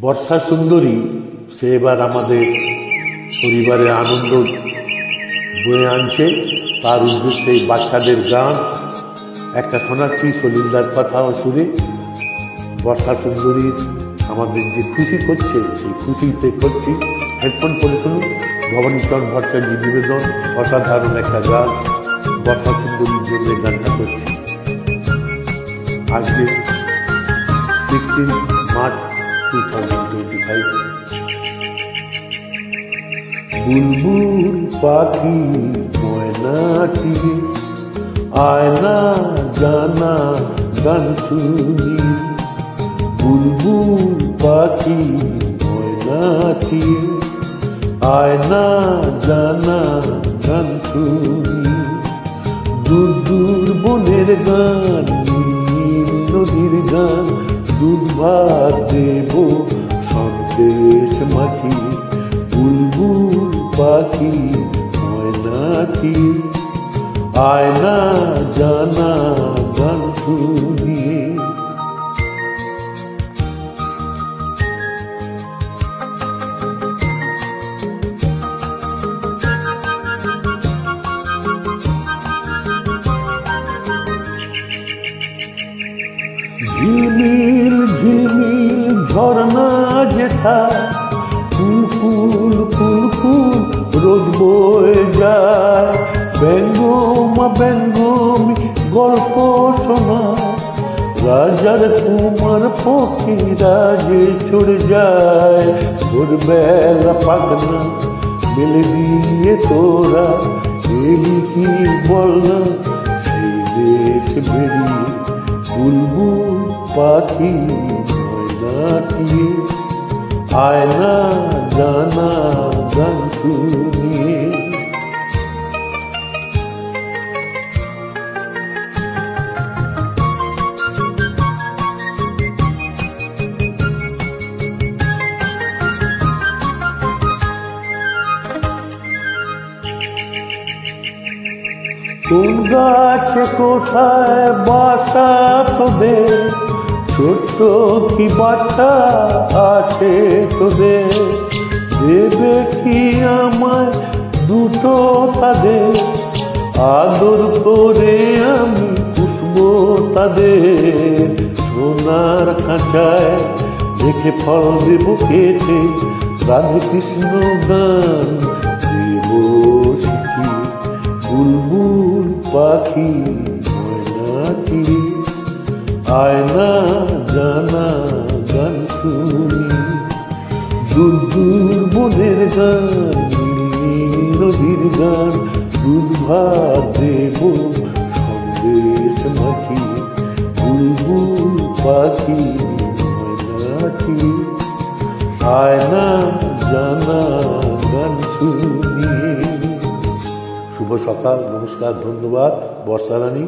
বর্ষা সুন্দরী সে এবার আমাদের পরিবারে আনন্দ বয়ে আনছে। তার উদ্দেশ্যে বাচ্চাদের গান একটা শোনাচ্ছি সলিলদার কথা ও সুরে। বর্ষা সুন্দরীর আমাদের যে খুশি করছে সেই খুশিতে করছি। হেডফোন পরে শুনুন। ভবানীচরণ ভট্টাচার্যের নিবেদন, অসাধারণ একটা গান। বর্ষা সুন্দরীর জন্য গানটা করছি। আজকে 16 মার্চ 2025। বুলবুল পাখি ময়নাটি আয়না জানা গান শুনি। বুলবুল পাখি ময়নাটি আয়না জানা গান শুনি। দূর দূর বনের গান, নীল নদীর গান, দুধ ভাত দেব সন্দেশ মাখি। বুলবুল পাখি ময়নাটি আয়না জানা গান শুনিয়ে। ঝিলমিল ঝিলমিল ঝর্ণা যেথা কুলকুল কুলকুল রোজ বয়ে যায়। ব্যঙ্গমা ব্যঙ্গমি গল্প শোনা, রাজার কুমার পক্ষীরা যে চড়ে যায়। ভোরবেলা পাগনা মেলে দিয়ে তোরা এলি কি বল না সেই দেশ বেরিয়ে। বুলবুল পাখি ময়নাটি আয়না জানা গান শুনিয়ে। কোন গাছে কোথায় বাসা তোদের, ছোট্ট কি বাচ্চা আছে তোদের। দেবে কি আমায় দুটো তাদের, আদর করে আমি পুষবো তাদের। সোনার খাঁচায় রেখে ফল দেব কেটে, রাধে কৃষ্ণ গান দেব শিখি। বুলবুল পাখি ময়নাটি আয়না জানা গান শুনি। দূর দূর বনের গান, নীল নদীর গান, দুধ ভাত দেব সন্দেশ মাখি। বুলবুল পাখি ময়নাটি আয়না জানা গান শুনিয়ে। শুভ সকাল, নমস্কার, ধন্যবাদ বর্ষা রানী।